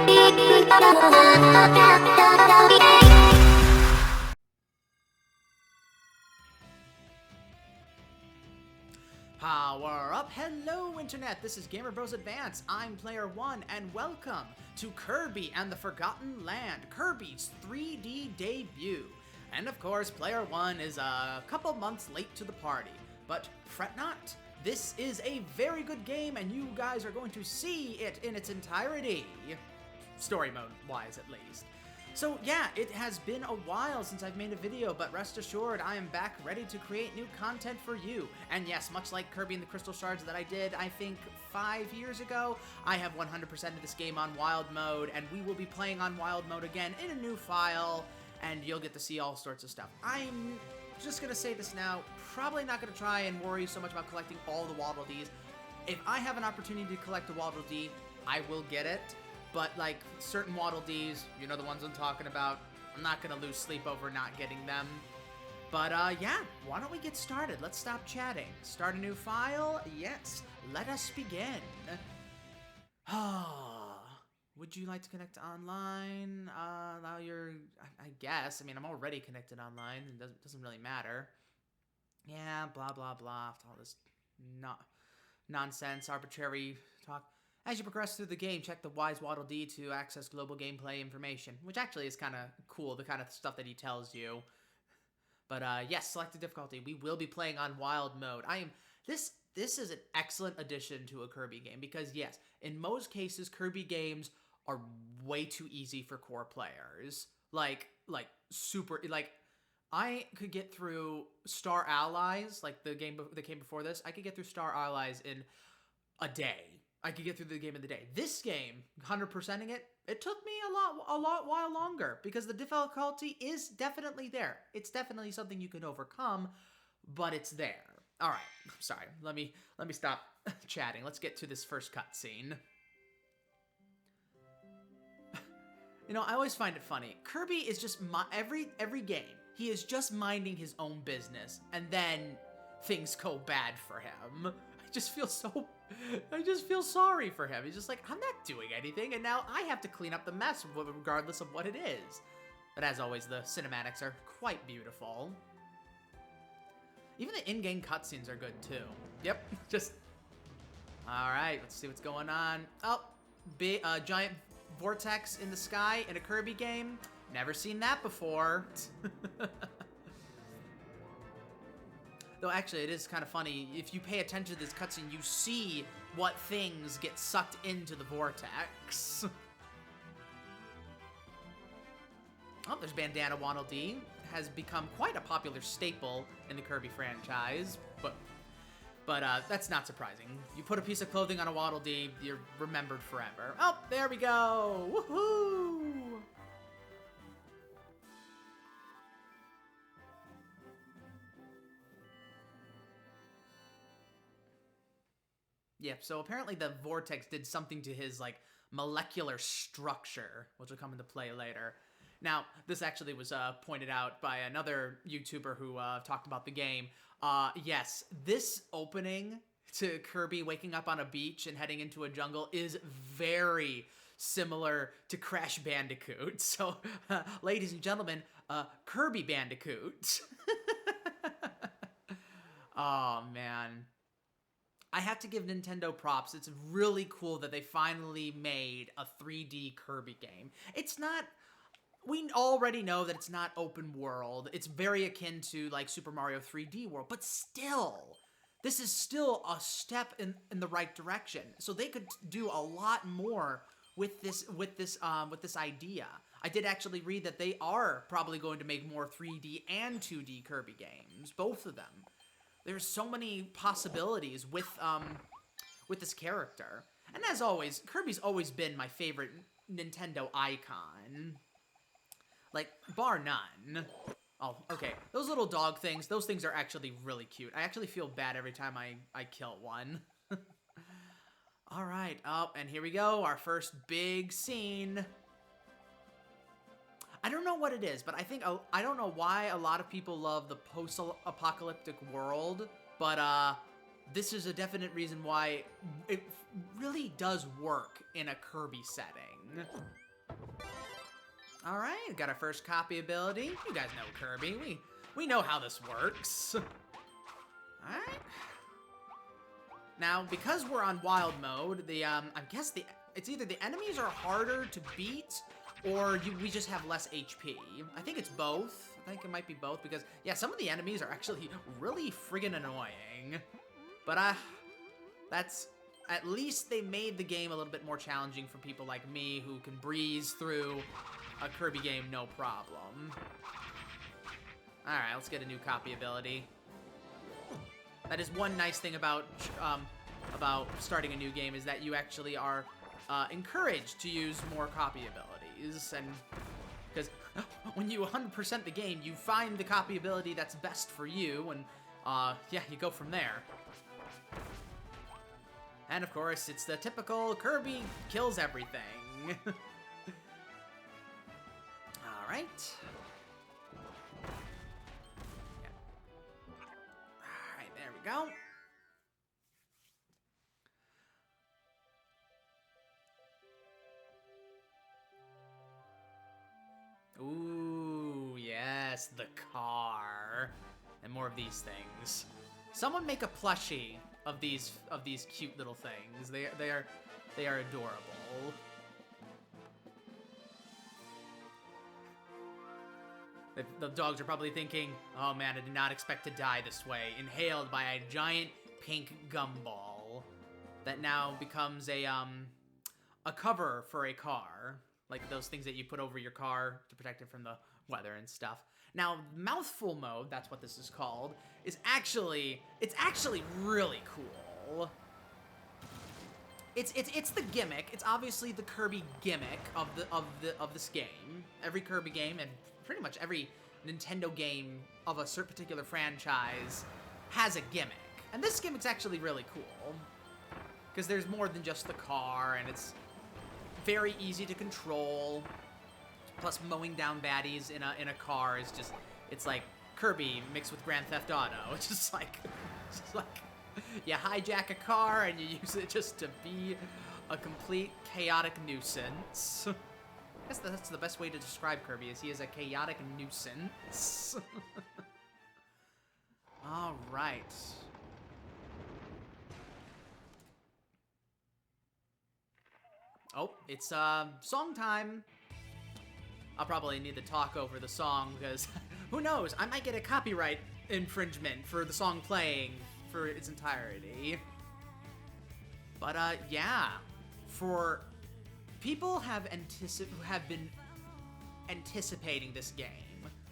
Power up! Hello, Internet! This is Gamer Bros Advance. I'm Player One, and welcome to Kirby and the Forgotten Land, Kirby's 3D debut. And of course, Player One is a couple months late to the party, but fret not. This is a very good game, and you guys are going to see it in its entirety. Story mode-wise, at least. So yeah, it has been a while since I've made a video, but rest assured, I am back ready to create new content for you. And yes, much like Kirby and the Crystal Shards that I did, I think 5 years ago, I have 100% of this game on Wild Mode, and we will be playing on Wild Mode again in a new file, and you'll get to see all sorts of stuff. I'm just gonna say this now, probably not gonna try and worry so much about collecting all the Waddle Dees. If I have an opportunity to collect a Waddle Dee, I will get it. But, like, certain Waddle Dees, you know the ones I'm talking about, I'm not gonna lose sleep over not getting them. But, yeah, why don't we get started? Let's stop chatting. Start a new file? Yes, let us begin. Would you like to connect online? Allow your... I guess. I mean, I'm already connected online. It doesn't really matter. Yeah, blah, blah, blah. All this nonsense, arbitrary talk. As you progress through the game, check the Wise Waddle Dee to access global gameplay information, which actually is kind of cool, the kind of stuff that he tells you. But yes, select the difficulty. We will be playing on Wild Mode. This is an excellent addition to a Kirby game because yes, in most cases, Kirby games are way too easy for core players. Like super, like I could get through Star Allies, like the game that came before this. I could get through Star Allies in a day. I could get through the game in the day. This game, 100%ing it took me a lot while longer because the difficulty is definitely there. It's definitely something you can overcome, but it's there. All right, sorry. Let me stop chatting. Let's get to this first cutscene. You know, I always find it funny. Kirby is just every game. He is just minding his own business, and then things go bad for him. I just feel sorry for him. He's just like, I'm not doing anything, and now I have to clean up the mess regardless of what it is. But as always, the cinematics are quite beautiful. Even the in-game cutscenes are good, too. Yep, just... Alright, let's see what's going on. Oh, giant vortex in the sky in a Kirby game. Never seen that before. Though actually, it is kind of funny. If you pay attention to this cutscene, you see what things get sucked into the vortex. Oh, there's Bandana Waddle Dee. Has become quite a popular staple in the Kirby franchise, but that's not surprising. You put a piece of clothing on a Waddle Dee, you're remembered forever. Oh, there we go! Woohoo! Yep, so apparently the vortex did something to his, like, molecular structure, which will come into play later. Now, this actually was pointed out by another YouTuber who talked about the game. Yes, this opening to Kirby waking up on a beach and heading into a jungle is very similar to Crash Bandicoot. So, ladies and gentlemen, Kirby Bandicoot. Oh, man. I have to give Nintendo props. It's really cool that they finally made a 3D Kirby game. It's not... We already know that it's not open world. It's very akin to, like, Super Mario 3D World. But still, this is still a step in the right direction. So they could do a lot more with this idea. I did actually read that they are probably going to make more 3D and 2D Kirby games. Both of them. There's so many possibilities with this character. And as always, Kirby's always been my favorite Nintendo icon. Like, bar none. Oh, okay. Those little dog things, those things are actually really cute. I actually feel bad every time I kill one. Alright, and here we go, our first big scene. I don't know what it is, but I don't know why a lot of people love the post-apocalyptic world, but this is a definite reason why it really does work in a Kirby setting. All right, got our first copy ability. You guys know Kirby. We know how this works. All right. Now, because we're on wild mode, I guess it's either the enemies are harder to beat or we just have less HP. I think it's both. I think it might be both because, yeah, some of the enemies are actually really friggin' annoying. But, that's... At least they made the game a little bit more challenging for people like me who can breeze through a Kirby game no problem. Alright, let's get a new copy ability. That is one nice thing about starting a new game is that you actually are encouraged to use more copy abilities. And because when you 100% the game, you find the copy ability that's best for you, and yeah, you go from there. And of course, it's the typical Kirby kills everything. All right. Yeah. All right, there we go. Ooh, yes, the car. And more of these things. Someone make a plushie of these cute little things. They are adorable. The dogs are probably thinking, "Oh man, I did not expect to die this way." Inhaled by a giant pink gumball that now becomes a cover for a car, like those things that you put over your car to protect it from the weather and stuff. Now, Mouthful Mode, that's what this is called, it's actually really cool. It's the gimmick. It's obviously the Kirby gimmick of this game. Every Kirby game and pretty much every Nintendo game of a certain particular franchise has a gimmick. And this gimmick's actually really cool because there's more than just the car, and it's very easy to control. Plus, mowing down baddies in a car is just, it's like Kirby mixed with Grand Theft Auto. It's just like you hijack a car and you use it just to be a complete chaotic nuisance. I guess that's the best way to describe Kirby, is he is a chaotic nuisance. All right. Oh, it's song time. I'll probably need to talk over the song because who knows? I might get a copyright infringement for the song playing for its entirety. But yeah, for people who have been anticipating this game.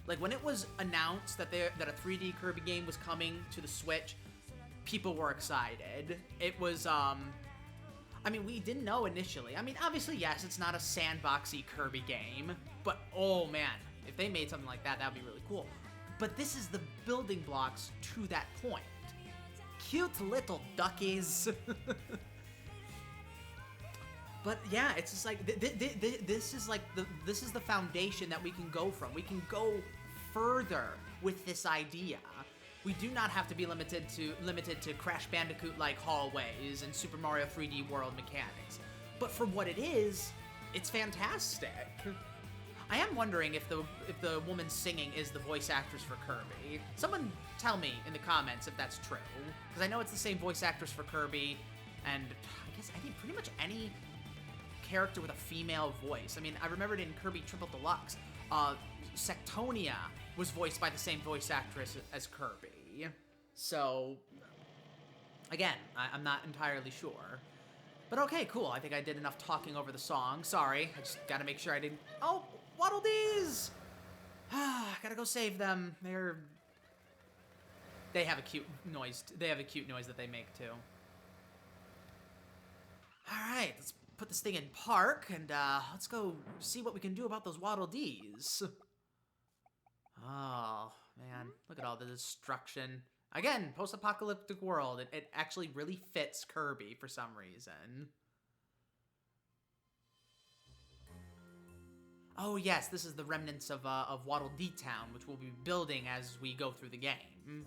Like when it was announced that a 3D Kirby game was coming to the Switch, people were excited. It was I mean, we didn't know initially. I mean, obviously, yes, it's not a sandboxy Kirby game, but oh man, if they made something like that, that would be really cool. But this is the building blocks to that point. Cute little duckies. But yeah, it's just like this is the foundation that we can go from. We can go further with this idea. We do not have to be limited to Crash Bandicoot-like hallways and Super Mario 3D World mechanics. But for what it is, it's fantastic. I am wondering if the woman singing is the voice actress for Kirby. Someone tell me in the comments if that's true, because I know it's the same voice actress for Kirby, and I guess pretty much any character with a female voice. I mean, I remembered in Kirby Triple Deluxe, Sectonia was voiced by the same voice actress as Kirby. So, again, I'm not entirely sure. But okay, cool. I think I did enough talking over the song. Sorry, I just gotta make sure I didn't... Oh, Waddle Dees! Gotta go save them. They have a cute noise. They have a cute noise that they make, too. Alright, let's put this thing in park, and let's go see what we can do about those Waddle Dees. Oh, man. Look at all the destruction. Again, post-apocalyptic world. It actually really fits Kirby for some reason. Oh, yes, this is the remnants of Waddle Dee Town, which we'll be building as we go through the game.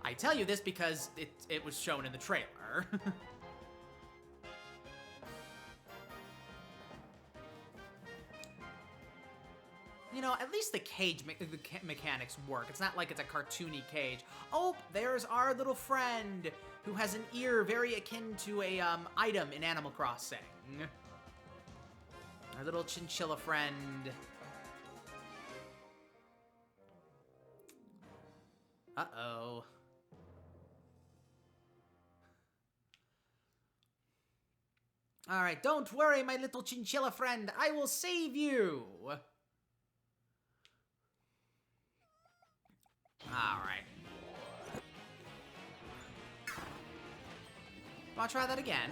I tell you this because it was shown in the trailer. You know, at least the cage mechanics work. It's not like it's a cartoony cage. Oh, there's our little friend who has an ear very akin to a item in Animal Crossing. Our little chinchilla friend. Uh-oh. All right, don't worry, my little chinchilla friend. I will save you. Alright. I'll try that again.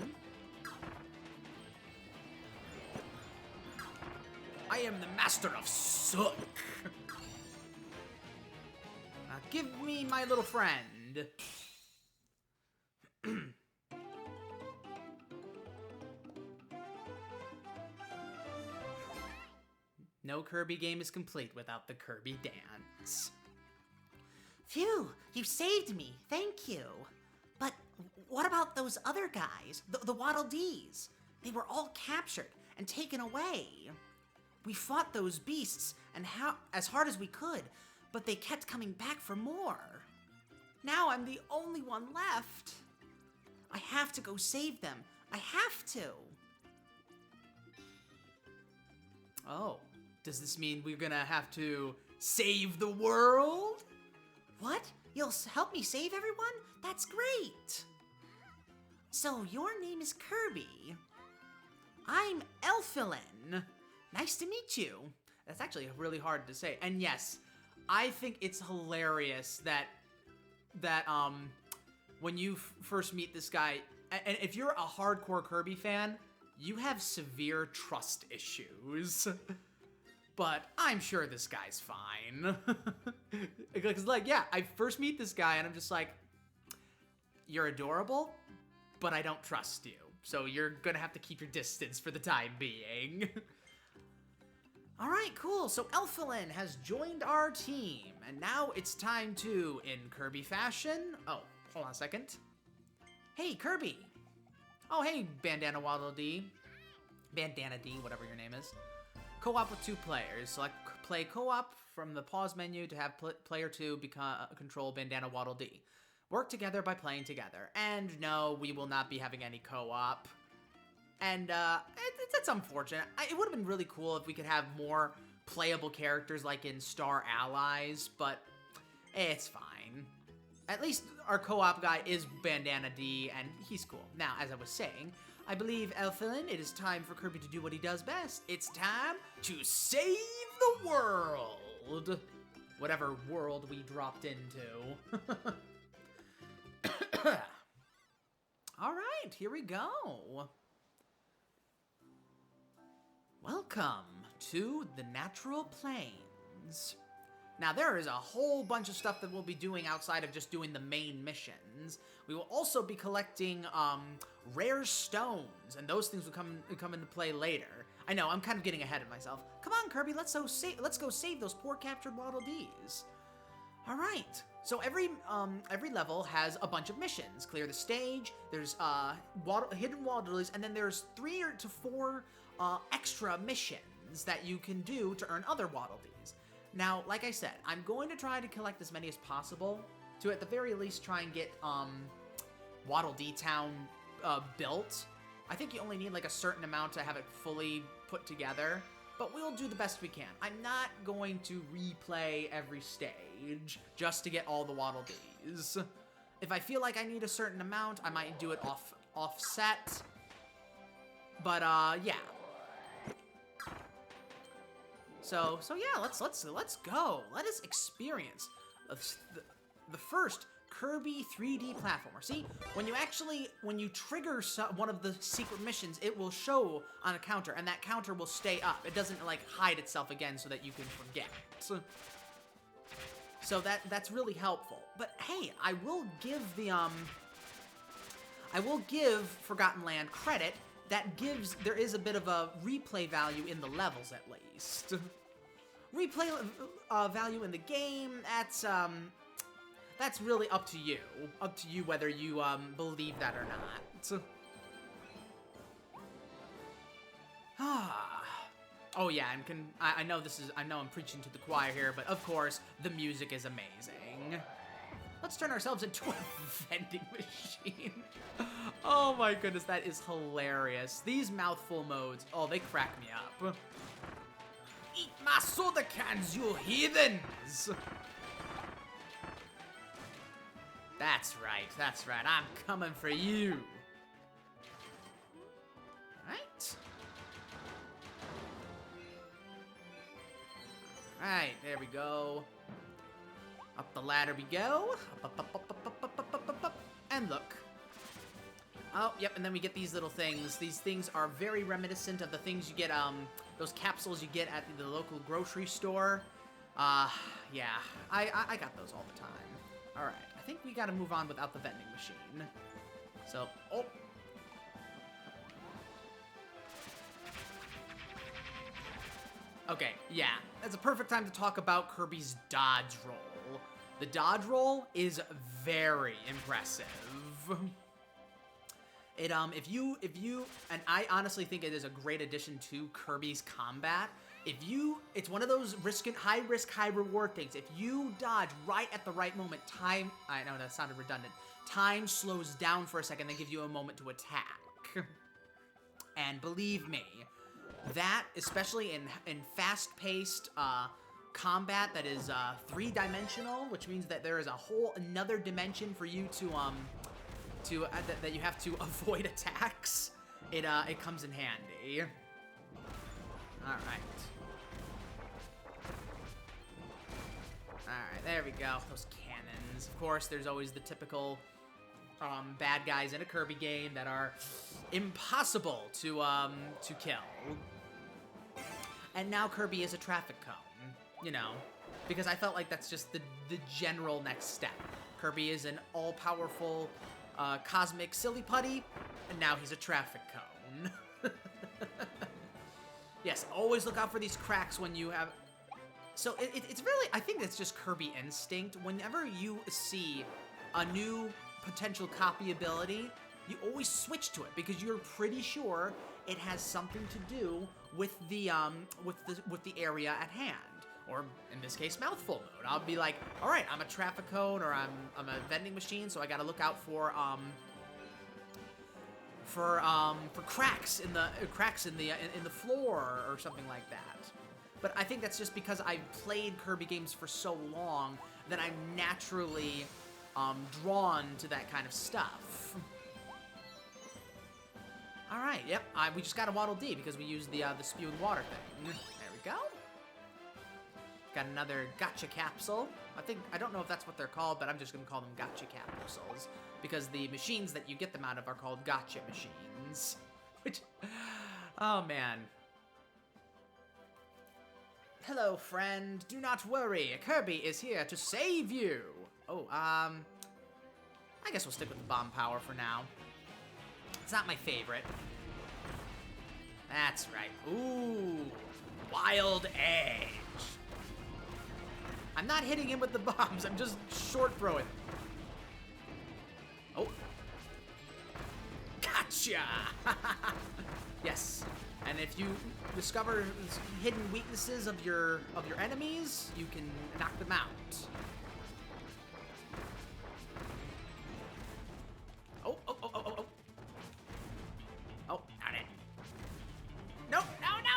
I am the master of Sook. Now give me my little friend. No Kirby game is complete without the Kirby dance. Phew, you saved me, thank you. But what about those other guys, the Waddle Dees? They were all captured and taken away. We fought those beasts and as hard as we could, but they kept coming back for more. Now I'm the only one left. I have to go save them. I have to. Oh, does this mean we're gonna have to save the world? What? You'll help me save everyone? That's great! So, your name is Kirby. I'm Elfilin. Nice to meet you. That's actually really hard to say. And yes, I think it's hilarious that when you first meet this guy, and if you're a hardcore Kirby fan, you have severe trust issues. But I'm sure this guy's fine. Because, like, yeah, I first meet this guy and I'm just like, you're adorable, but I don't trust you. So you're gonna have to keep your distance for the time being. All right, cool. So Elfilin has joined our team. And now it's time to, in Kirby fashion... Oh, hold on a second. Hey, Kirby. Oh, hey, Bandana Waddle D. Bandana D, whatever your name is. Co-op with 2 players. Select play co-op from the pause menu to have player 2 control Bandana Waddle D. Work together by playing together. And no, we will not be having any co-op. And it's unfortunate. It would have been really cool if we could have more playable characters like in Star Allies, but it's fine. At least our co-op guy is Bandana D, and he's cool. Now, as I was saying, I believe, Elfilin, it is time for Kirby to do what he does best. It's time to save the world. Whatever world we dropped into. All right, here we go. Welcome to the Natural Plains. Now, there is a whole bunch of stuff that we'll be doing outside of just doing the main missions. We will also be collecting rare stones, and those things will come into play later. I know, I'm kind of getting ahead of myself. Come on, Kirby, let's go save those poor captured Waddle Dees. All right. So every level has a bunch of missions. Clear the stage. There's hidden Waddle Dees, and then there's 3 to 4 extra missions that you can do to earn other Waddle Dees. Now, like I said, I'm going to try to collect as many as possible to, at the very least, try and get Waddle Dee Town built. I think you only need like a certain amount to have it fully put together, but we'll do the best we can. I'm not going to replay every stage just to get all the Waddle Dees. If I feel like I need a certain amount, I might do it offset. But yeah. So yeah, let's go. Let us experience the first Kirby 3D platformer. See, when you trigger one of the secret missions, it will show on a counter, and that counter will stay up. It doesn't like hide itself again so that you can forget. So that's really helpful. But hey, I will give Forgotten Land credit. There is a bit of a replay value in the levels, at least. Replay value in the game, that's that's really up to you. Up to you whether you believe that or not. Oh yeah, and I know I'm preaching to the choir here, but of course the music is amazing. Let's turn ourselves into a vending machine. Oh my goodness, that is hilarious. These mouthful modes, oh, they crack me up. Eat my soda cans, you heathens! That's right, I'm coming for you. Right? Alright, there we go. Up the ladder we go. Up. And look. Oh, yep, and then we get these little things. These things are very reminiscent of the things you get, those capsules you get at the local grocery store. Yeah, I got those all the time. Alright, I think we gotta move on without the vending machine. So, oh. Okay, yeah, that's a perfect time to talk about Kirby's dodge roll. The dodge roll is very impressive. If you, and I honestly think it is a great addition to Kirby's combat. It's one of those high risk, high reward things. If you dodge right at the right moment, I know that sounded redundant. Time slows down for a second, then gives you a moment to attack. And believe me, that, especially in fast-paced combat that is 3-dimensional, which means that there is another dimension for you that you have to avoid attacks. It comes in handy. All right, there we go. Those cannons. Of course, there's always the typical bad guys in a Kirby game that are impossible to kill. And now Kirby is a traffic cone, you know, because I felt like that's just the general next step. Kirby is an all-powerful cosmic silly putty, and now he's a traffic cone. Yes, always look out for these cracks when you have... So it's really, I think it's just Kirby instinct. Whenever you see a new potential copy ability, you always switch to it because you're pretty sure it has something to do with the area at hand, or in this case, Mouthful Mode. I'll be like, all right, I'm a traffic cone, or I'm a vending machine, so I gotta look out for cracks in the floor or something like that. But I think that's just because I've played Kirby games for so long that I'm naturally drawn to that kind of stuff. All right, yep, we just got a Waddle Dee because we used the spewing water thing. There we go. Got another gotcha capsule. I don't know if that's what they're called, but I'm just gonna call them gotcha capsules because the machines that you get them out of are called gotcha machines. Which, oh man. Hello, friend. Do not worry. Kirby is here to save you. Oh, I guess we'll stick with the bomb power for now. It's not my favorite. That's right. Ooh, Wild Edge. I'm not hitting him with the bombs. I'm just short throwing. Oh. Gotcha! Yes. And if you discover hidden weaknesses of your enemies, you can knock them out. Oh. Oh, not it. No. Oh, no.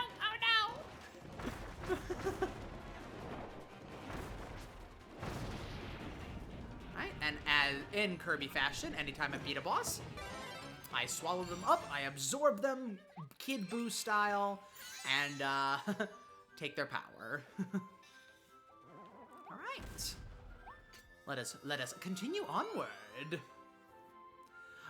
Alright, and as in Kirby fashion, anytime I beat a boss, I swallow them up, I absorb them, Kid Boo style, and take their power. Alright. Let us continue onward.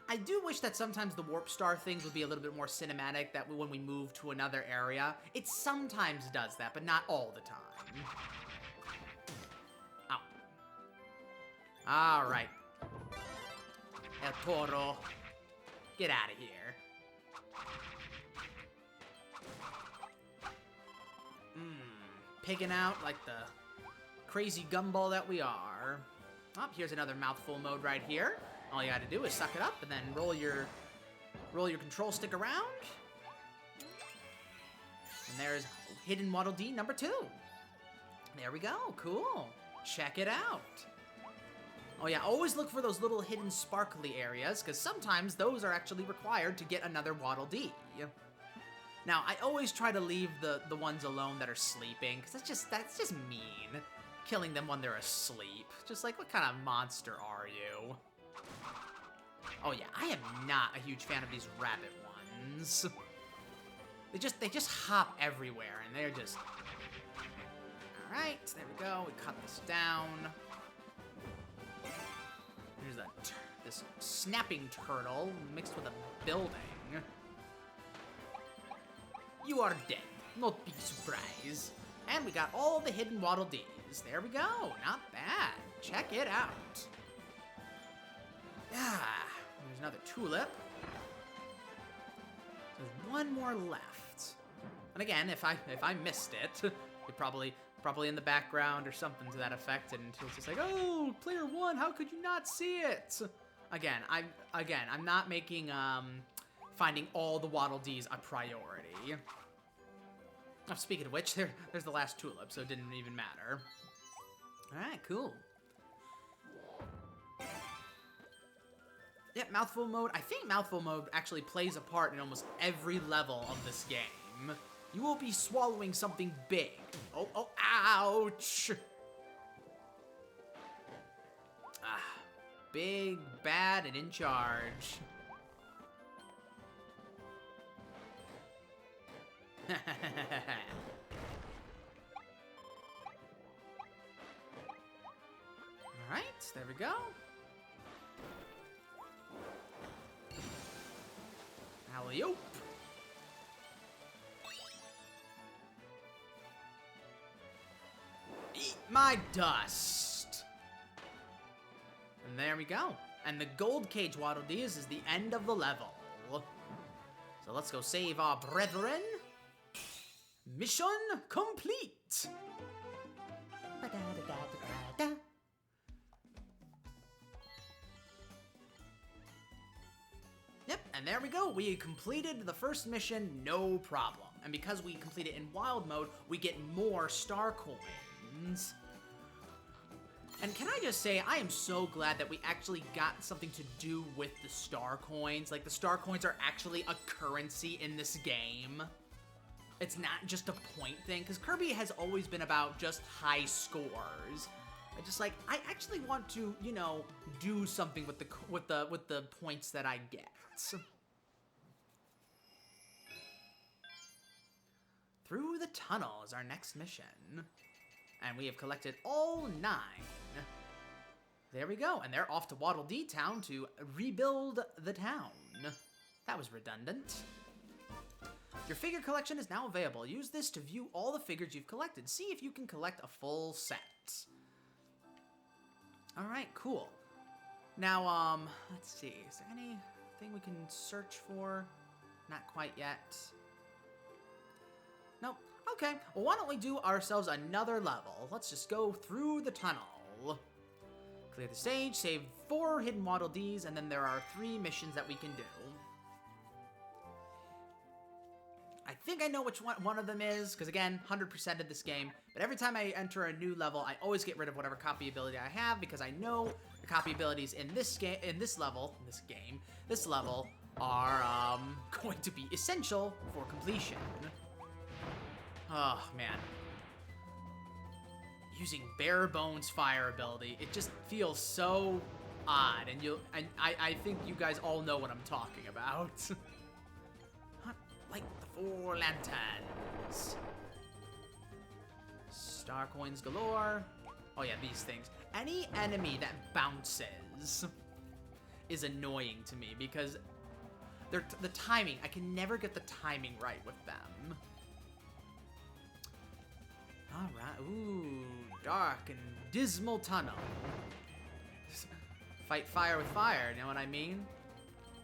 I do wish that sometimes the Warp Star things would be a little bit more cinematic, that when we move to another area. It sometimes does that, but not all the time. Ow. Alright. El Toro. Get out of here. Pigging out like the crazy gumball that we are. Oh, here's another Mouthful Mode right here. All you gotta do is suck it up and then roll your control stick around. And there's Hidden Waddle Dee number 2. There we go, cool. Check it out. Oh yeah, always look for those little hidden sparkly areas, because sometimes those are actually required to get another Waddle Dee. Now, I always try to leave the ones alone that are sleeping, because that's just mean. Killing them when they're asleep. Just like, what kind of monster are you? Oh yeah, I am not a huge fan of these rabbit ones. They just hop everywhere, and they're just... Alright, there we go. We cut this down. Here's this snapping turtle mixed with a building. You are dead. Not big surprise. And we got all the hidden Waddle Dees. There we go. Not bad. Check it out. Yeah. There's another tulip. There's one more left. And again, if I missed it, it probably in the background or something to that effect, and it's just like, oh, player 1, how could you not see it? Again, I'm not making finding all the Waddle Dees a priority. Oh, speaking of which, there's the last tulip, so it didn't even matter. All right, cool. Yeah, Mouthful Mode. I think Mouthful Mode actually plays a part in almost every level of this game. You will be swallowing something big. Oh, ouch! Ah, big, bad, and in charge. Alright, there we go. Alley-oop. Eat my dust. And there we go. And the gold cage Waddle Dees is the end of the level. So let's go save our brethren. Mission complete. Yep, and there we go. We completed the first mission, no problem. And because we complete it in wild mode, we get more star coins. And can I just say, I am so glad that we actually got something to do with the star coins. Like, the star coins are actually a currency in this game. It's not just a point thing, because Kirby has always been about just high scores. I just like, I actually want to, you know, do something with the points that I get. Through the tunnel is our next mission. And we have collected all 9. There we go, and they're off to Waddle Dee Town to rebuild the town. That was redundant. Your figure collection is now available. Use this to view all the figures you've collected. See if you can collect a full set. All right, cool. Now, let's see. Is there anything we can search for? Not quite yet. Nope. Okay, well, why don't we do ourselves another level? Let's just go through the tunnel. Clear the stage, save 4 hidden Waddle Dees, and then there are 3 missions that we can do. I think I know which one of them is, because again, 100%ed this game, but every time I enter a new level, I always get rid of whatever copy ability I have, because I know the copy abilities in this level are going to be essential for completion. Oh, man. Using bare bones fire ability, it just feels so odd, and I think you guys all know what I'm talking about. Like the 4 lanterns. Star coins galore. Oh yeah, these things. Any enemy that bounces is annoying to me because the timing, I can never get the timing right with them. Alright, ooh, dark and dismal tunnel. Fight fire with fire, you know what I mean?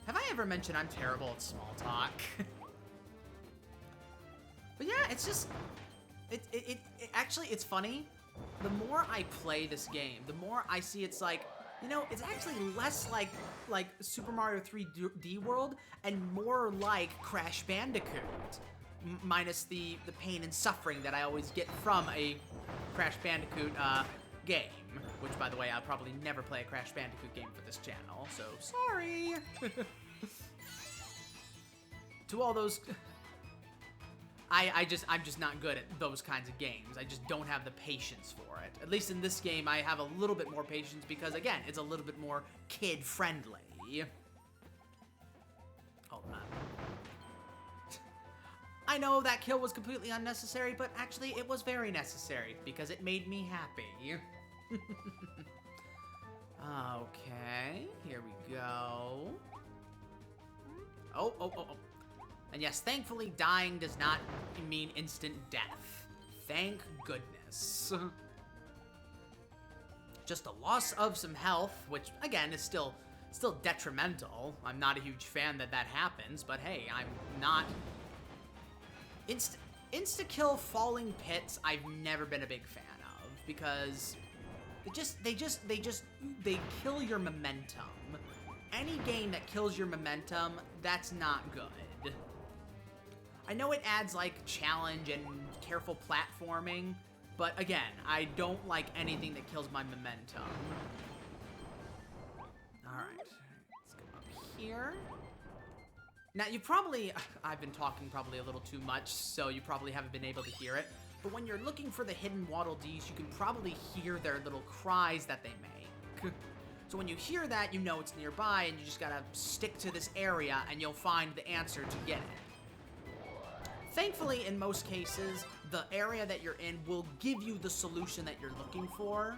Have I ever mentioned I'm terrible at small talk? But yeah, it's just, it actually, it's funny the more I play this game, the more I see it's like, you know, it's actually less like Super Mario 3D World and more like Crash Bandicoot, minus the pain and suffering that I always get from a Crash Bandicoot game. Which, by the way, I'll probably never play a Crash Bandicoot game for this channel, so sorry. To all those, I'm just not good at those kinds of games. I just don't have the patience for it. At least in this game, I have a little bit more patience because, again, it's a little bit more kid-friendly. Hold on. I know that kill was completely unnecessary, but actually it was very necessary because it made me happy. Okay, here we go. Oh. And yes, thankfully dying does not mean instant death. Thank goodness. Just a loss of some health, which again is still detrimental. I'm not a huge fan that happens, but hey, I'm not... Insta-kill falling pits, I've never been a big fan of, because they kill your momentum. Any game that kills your momentum, that's not good. I know it adds like challenge and careful platforming, but again, I don't like anything that kills my momentum. Alright, let's go up here. Now, I've been talking probably a little too much, so you probably haven't been able to hear it. But when you're looking for the hidden Waddle Dees, you can probably hear their little cries that they make. So when you hear that, you know it's nearby, and you just gotta stick to this area, and you'll find the answer to get it. Thankfully, in most cases, the area that you're in will give you the solution that you're looking for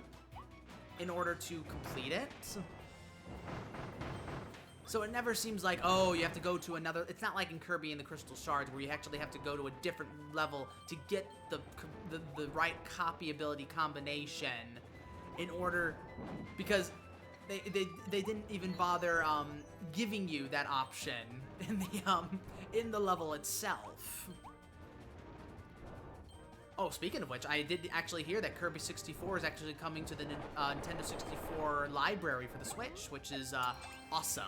in order to complete it. So it never seems like, oh, you have to go to another... It's not like in Kirby and the Crystal Shards where you actually have to go to a different level to get the right copyability combination in order... Because they didn't even bother giving you that option in the level itself. Oh, speaking of which, I did actually hear that Kirby 64 is actually coming to the Nintendo 64 library for the Switch, which is awesome.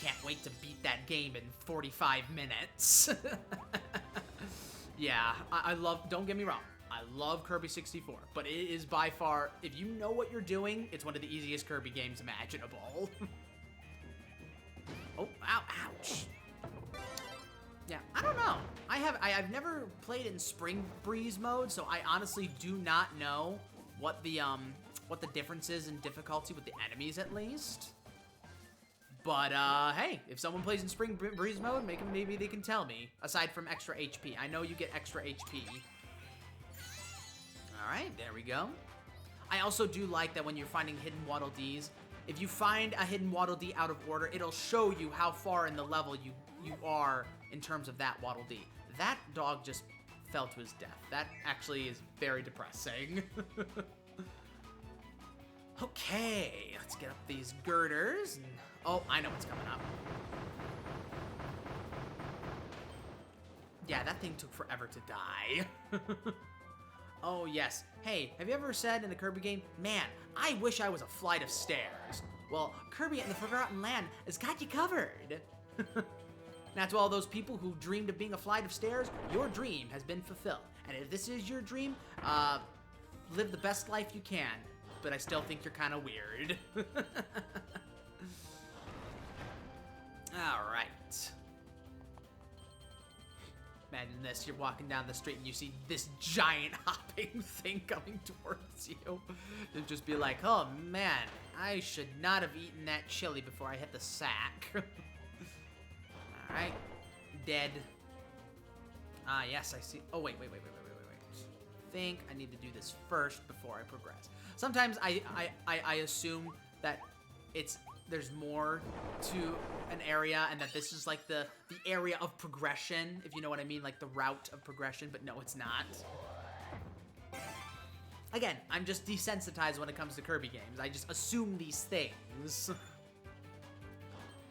Can't wait to beat that game in 45 minutes. Yeah, I love, don't get me wrong, I love Kirby 64, but it is by far, if you know what you're doing, it's one of the easiest Kirby games imaginable. Oh, ouch. Yeah, I don't know. I've never played in Spring Breeze mode, so I honestly do not know what the difference is in difficulty with the enemies, at least. But, hey, if someone plays in Spring Breeze mode, maybe they can tell me, aside from extra HP. I know you get extra HP. Alright, there we go. I also do like that when you're finding hidden Waddle Dees, if you find a hidden Waddle Dee out of order, it'll show you how far in the level you are in terms of that Waddle Dee. That dog just fell to his death. That actually is very depressing. Okay, let's get up these girders. And, oh, I know what's coming up. Yeah, that thing took forever to die. Oh, yes. Hey, have you ever said in a Kirby game, man, I wish I was a flight of stairs? Well, Kirby and the Forgotten Land has got you covered. Now, to all those people who dreamed of being a flight of stairs, your dream has been fulfilled. And if this is your dream, live the best life you can. But I still think you're kind of weird. All right. Imagine this, you're walking down the street and you see this giant hopping thing coming towards you. You'd just be like, oh man, I should not have eaten that chili before I hit the sack. All right, dead. Ah, yes, I see. Oh, wait. I think I need to do this first before I progress. Sometimes I assume that there's more to an area and that this is like the area of progression, if you know what I mean, like the route of progression, but no, it's not. Again, I'm just desensitized when it comes to Kirby games. I just assume these things.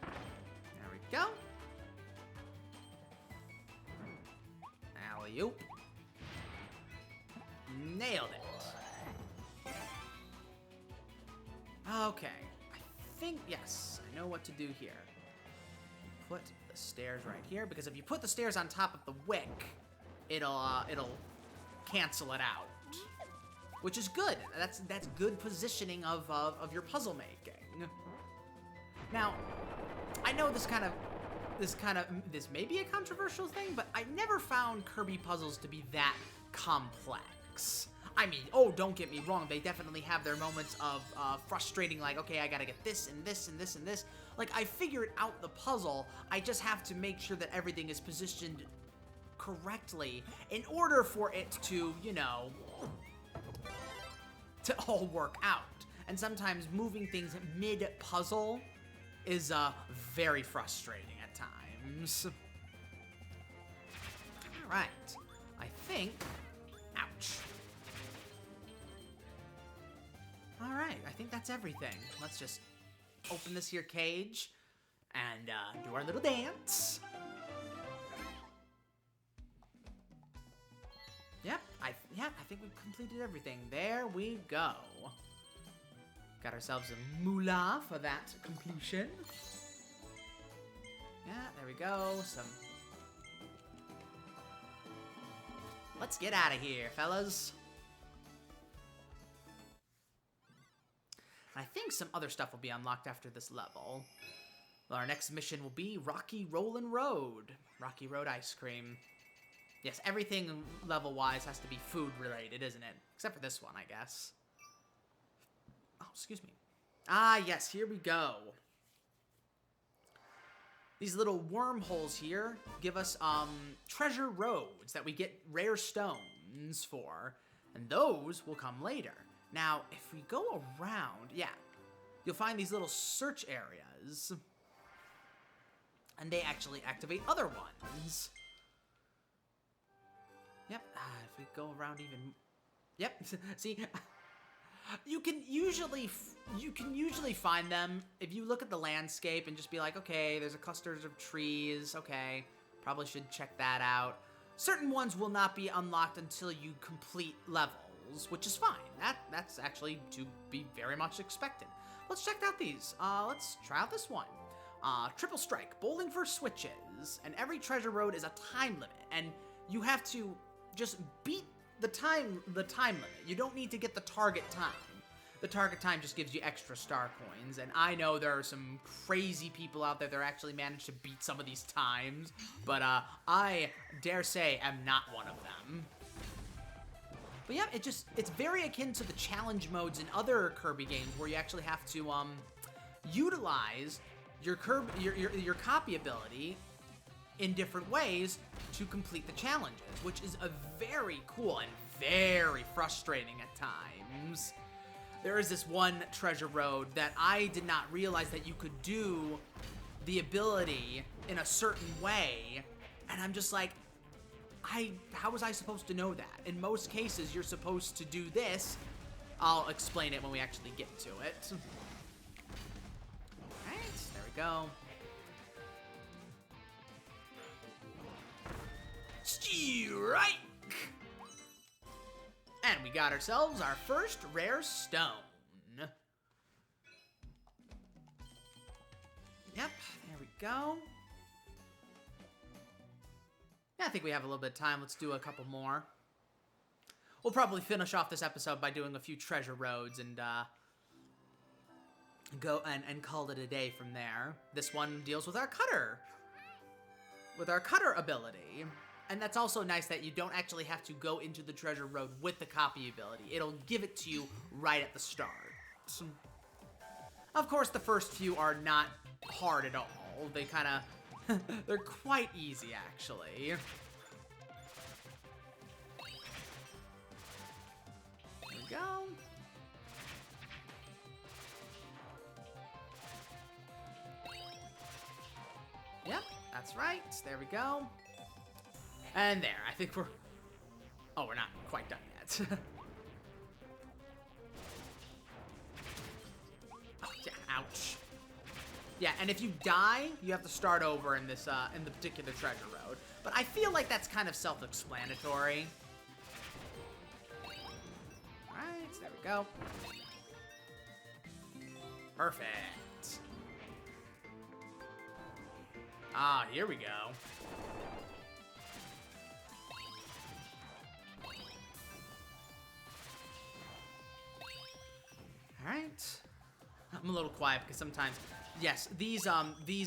There we go. Alley-oop. Nailed it. Okay. I think, yes, I know what to do here. Put the stairs right here, because if you put the stairs on top of the wick, it'll cancel it out. Which is good. That's good positioning of your puzzle making. Now, I know this may be a controversial thing, but I never found Kirby puzzles to be that complex. I mean, oh, don't get me wrong, they definitely have their moments of frustrating, like, okay, I gotta get this and this and this and this. Like, I figured out the puzzle, I just have to make sure that everything is positioned correctly in order for it to, you know, to all work out. And sometimes moving things mid-puzzle is very frustrating at times. Alright, I think... Ouch. Alright, I think that's everything. Let's just open this here cage and do our little dance. Yep, I think we've completed everything. There we go. Got ourselves a moolah for that completion. Yeah, there we go. Let's get out of here, fellas. I think some other stuff will be unlocked after this level. Well, our next mission will be Rocky Rollin' Road. Rocky Road ice cream. Yes, everything level-wise has to be food-related, isn't it? Except for this one, I guess. Oh, excuse me. Ah, yes, here we go. These little wormholes here give us treasure roads that we get rare stones for, and those will come later. Now, if we go around, yeah, you'll find these little search areas, and they actually activate other ones. Yep, if we go around even... Yep, see, you can usually find them if you look at the landscape and just be like, okay, there's a clusters of trees, okay, probably should check that out. Certain ones will not be unlocked until you complete levels, which is fine. That's actually to be very much expected. Let's check out these. Let's try out this one. Triple Strike, bowling for switches, and every treasure road is a time limit, and you have to just beat the time limit. You don't need to get the target time. The target time just gives you extra star coins, and I know there are some crazy people out there that actually manage to beat some of these times, but I dare say am not one of them. But yeah, it's very akin to the challenge modes in other Kirby games where you actually have to utilize your copy ability in different ways to complete the challenges, which is a very cool and very frustrating at times. There is this one treasure road that I did not realize that you could do the ability in a certain way, and I'm just like, how was I supposed to know that? In most cases, you're supposed to do this. I'll explain it when we actually get to it. Alright, there we go. Strike! And we got ourselves our first rare stone. Yep, there we go. Yeah, I think we have a little bit of time. Let's do a couple more. We'll probably finish off this episode by doing a few treasure roads and go and call it a day from there. This one deals with our cutter. With our cutter ability. And that's also nice that you don't actually have to go into the treasure road with the copy ability. It'll give it to you right at the start. Of course, the first few are not hard at all. They kind of... they're quite easy, actually. There we go. Yep, that's right. There we go. And there, I think we're... Oh, we're not quite done yet. Oh, yeah, ouch. Yeah, and if you die, you have to start over in this, in the particular treasure road. But I feel like that's kind of self-explanatory. Alright, so there we go. Perfect. Ah, here we go. All right. I'm a little quiet because sometimes, yes, these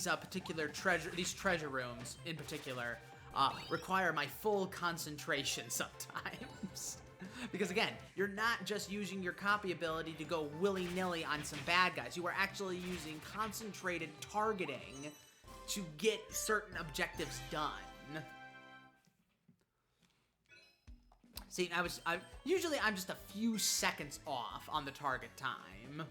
particular treasure rooms in particular require my full concentration sometimes. Because again, you're not just using your copy ability to go willy-nilly on some bad guys. You are actually using concentrated targeting to get certain objectives done. See, usually I'm just a few seconds off on the target time.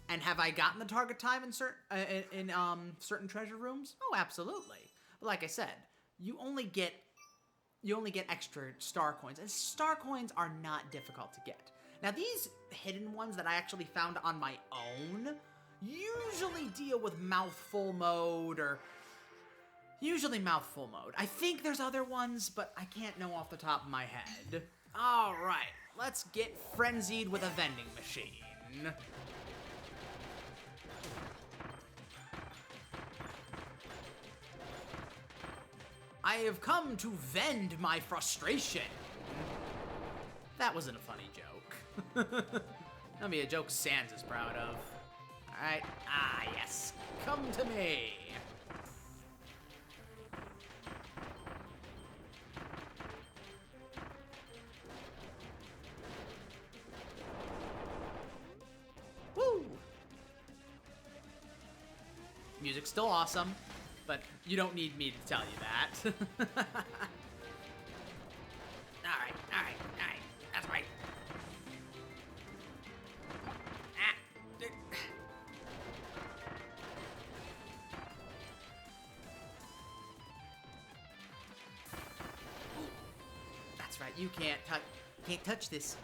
And have I gotten the target time in certain treasure rooms? Oh, absolutely. But like I said, you only get extra star coins, and star coins are not difficult to get. Now, these hidden ones that I actually found on my own usually deal with Mouthful Mode, or usually Mouthful Mode. I think there's other ones, but I can't know off the top of my head. All right, let's get frenzied with a vending machine. I have come to vend my frustration. That wasn't a funny joke. That'll be a joke Sans is proud of. All right. Ah, yes. Come to me. Woo! Music's still awesome. But you don't need me to tell you that. Alright. That's right. That's right, you can't touch this.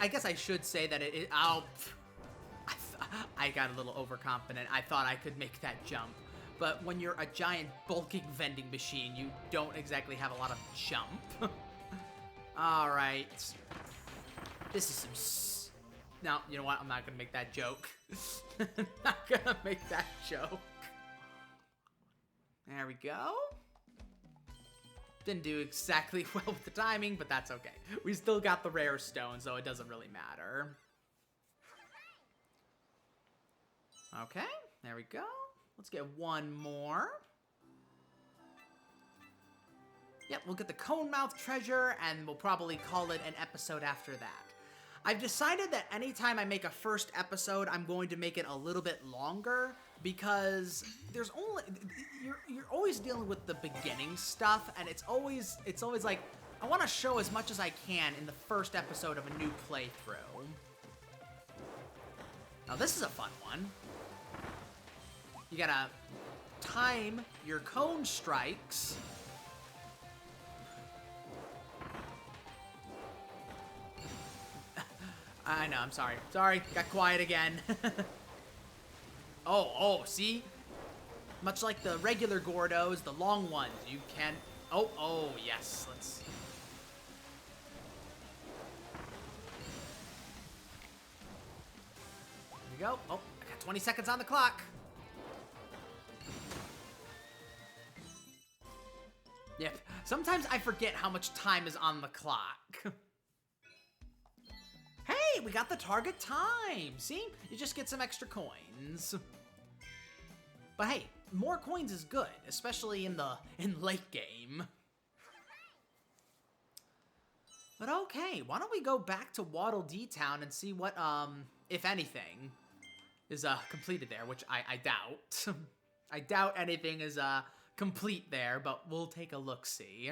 I guess I should say that I got a little overconfident. I thought I could make that jump. But when you're a giant bulking vending machine, you don't exactly have a lot of jump. All right. This is some... No, you know what? I'm not going to make that joke. Not going to make that joke. There we go. Didn't do exactly well with the timing, but that's okay. We still got the rare stone, so it doesn't really matter. Okay, there we go. Let's get one more. Yep, we'll get the Cone Mouth treasure, and we'll probably call it an episode after that. I've decided that anytime I make a first episode, I'm going to make it a little bit longer, because there's only you're always dealing with the beginning stuff, and it's always like I want to show as much as I can in the first episode of a new playthrough. Now this is a fun one. You gotta time your cone strikes. I know, I'm sorry. Sorry, got quiet again. Oh, see? Much like the regular Gordos, the long ones, you can... Oh, yes, let's... There we go. Oh, I got 20 seconds on the clock. Yep, sometimes I forget how much time is on the clock. Hey, we got the target time. See? You just get some extra coins. But hey, more coins is good, especially in late game. But okay, why don't we go back to Waddle D-Town and see what, if anything, is completed there, which I doubt. I doubt anything is complete there, but we'll take a look-see.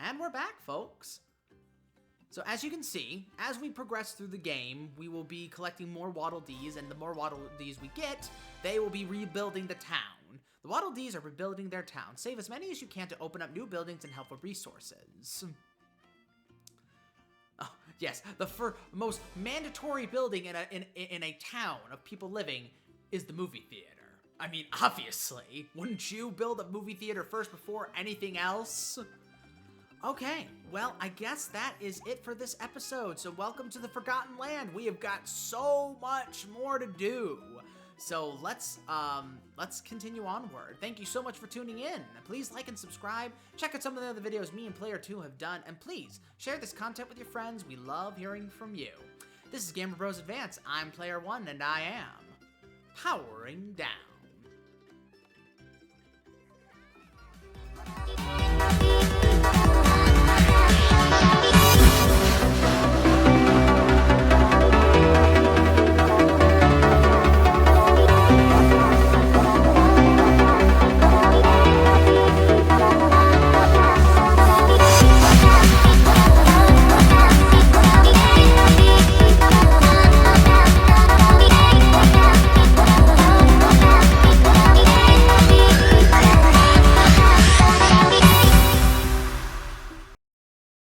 And we're back, folks. So as you can see, as we progress through the game, we will be collecting more Waddle Dees, and the more Waddle Dees we get, they will be rebuilding the town. The Waddle Dees are rebuilding their town. Save as many as you can to open up new buildings and help with resources. Oh, Yes, the most mandatory building in a town of people living is the movie theater. I mean, obviously, wouldn't you build a movie theater first before anything else? Okay, well, I guess that is it for this episode. So welcome to the Forgotten Land. We have got so much more to do. So let's continue onward. Thank you so much for tuning in. Please like and subscribe. Check out some of the other videos me and Player 2 have done. And please share this content with your friends. We love hearing from you. This is Gamer Bros Advance. I'm Player 1 and I am powering down.